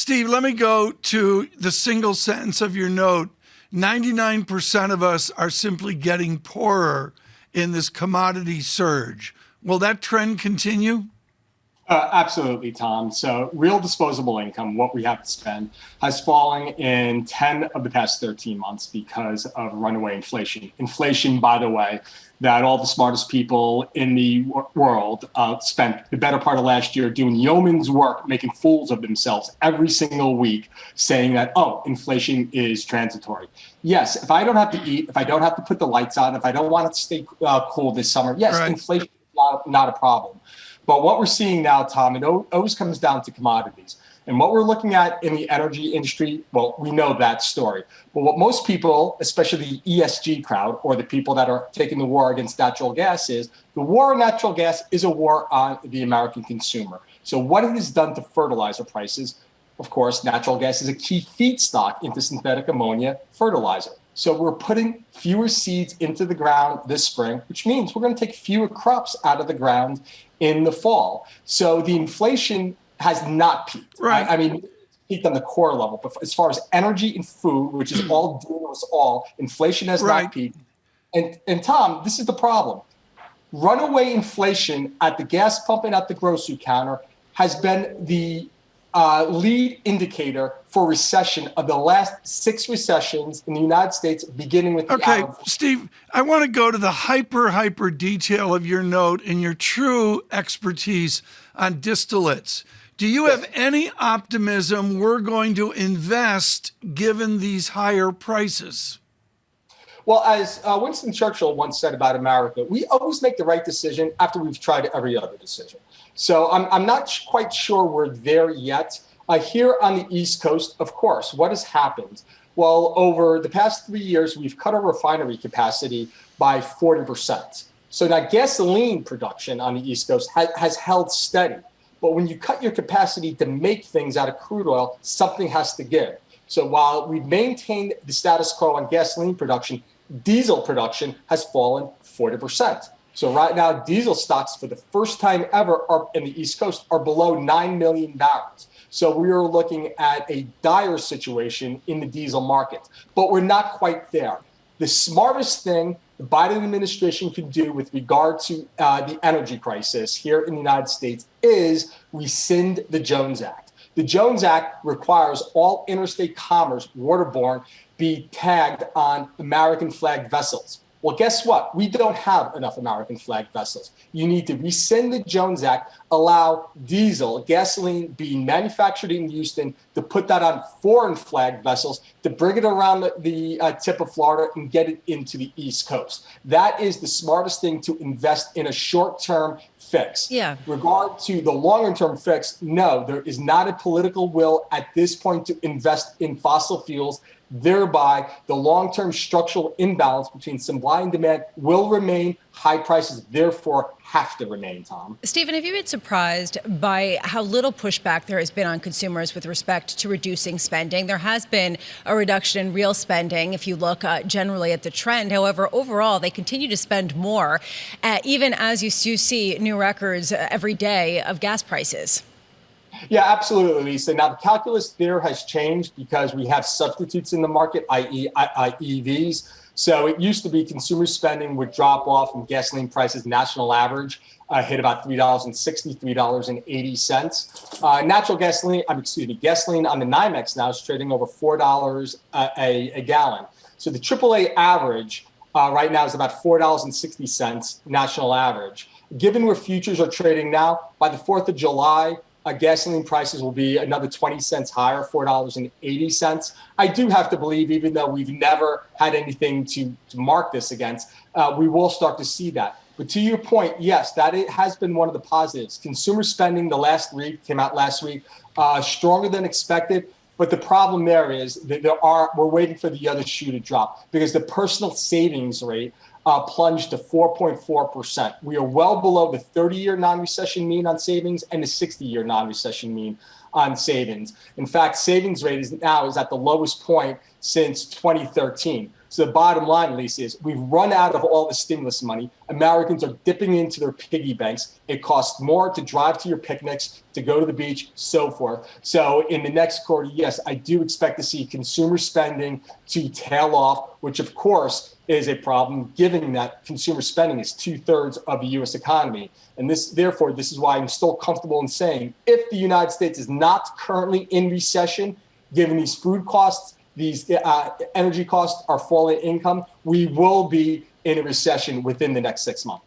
Steve, let me go to the single sentence of your note. 99% of us are simply getting poorer in this commodity surge. Will that trend continue? Absolutely, Tom. So real disposable income, what we have to spend, has fallen in 10 of the past 13 months because of runaway inflation. Inflation, by the way, that all the smartest people in the world spent the better part of last year doing yeoman's work, making fools of themselves every single week, saying that, oh, inflation is transitory. Yes, if I don't have to eat, if I don't have to put the lights on, if I don't want it to stay cool this summer, yes, right. Inflation is not a problem. But what we're seeing now, Tom, it always comes down to commodities. And what we're looking at in the energy industry, well, we know that story. But what most people, especially the ESG crowd, or the people that are taking the war against natural gas, is the war on natural gas is a war on the American consumer. So what it has done to fertilizer prices, of course, natural gas is a key feedstock into synthetic ammonia fertilizer. So we're putting fewer seeds into the ground this spring, which means we're going to take fewer crops out of the ground in the fall. So the inflation has not peaked. Right. I mean, it's peaked on the core level, but as far as energy and food, which is all dealing with us all, inflation has not peaked. And Tom, this is the problem. Runaway inflation at the gas pump and at the grocery counter has been the lead indicator for recession of the last 6 recessions in the United States, beginning with the Okay, Steve, I want to go to the hyper detail of your note and your true expertise on distillates. Do you have any optimism we're going to invest given these higher prices? Well, as Winston Churchill once said about America, we always make the right decision after we've tried every other decision. So I'm not quite sure we're there yet. Here on the East Coast, of course, what has happened? Well, over the past 3 years, we've cut our refinery capacity by 40%. So now gasoline production on the East Coast has held steady. But when you cut your capacity to make things out of crude oil, something has to give. So while we've maintained the status quo on gasoline production, diesel production has fallen 40%. So right now, diesel stocks for the first time ever in the East Coast are below 9 million barrels. So we are looking at a dire situation in the diesel market, but we're not quite there. The smartest thing the Biden administration can do with regard to the energy crisis here in the United States is rescind the Jones Act. The Jones Act requires all interstate commerce, waterborne, be tagged on American flagged vessels. Well, guess what? We don't have enough American flagged vessels. You need to rescind the Jones Act, allow diesel, gasoline being manufactured in Houston, to put that on foreign flagged vessels, to bring it around the tip of Florida and get it into the East Coast. That is the smartest thing to invest in a short-term fix. Yeah. Regard to the longer-term fix, no, there is not a political will at this point to invest in fossil fuels. Thereby, the long-term structural imbalance between supply and demand will remain. High prices, therefore, have to remain, Tom. Stephen, have you been surprised by how little pushback there has been on consumers with respect to reducing spending? There has been a reduction in real spending if you look generally at the trend. However, overall, they continue to spend more, even as you see new records every day of gas prices. Yeah, absolutely, Lisa. Now, the calculus there has changed because we have substitutes in the market, i.e. EVs. So it used to be consumer spending would drop off and gasoline prices, national average, hit about $3.60, $3.80. Gasoline on the NYMEX now is trading over $4 a gallon. So the AAA average right now is about $4.60 national average. Given where futures are trading now, by the 4th of July, gasoline prices will be another 20 cents higher, $4.80. I do have to believe, even though we've never had anything to mark this against, we will start to see that. But to your point, yes, that it has been one of the positives. Consumer spending came out last week, stronger than expected. But the problem there is that we're waiting for the other shoe to drop because the personal savings rate plunged to 4.4%. We are well below the 30-year non-recession mean on savings and the 60-year non-recession mean on savings. In fact, savings rate is at the lowest point since 2013. So the bottom line, Lisa, is we've run out of all the stimulus money. Americans are dipping into their piggy banks. It costs more to drive to your picnics, to go to the beach, so forth. So in the next quarter, yes, I do expect to see consumer spending to tail off, which of course is a problem given that consumer spending is 2/3 of the U.S. economy. And therefore, this is why I'm still comfortable in saying if the United States is not currently in recession, given these food costs, these energy costs, our falling income, we will be in a recession within the next 6 months.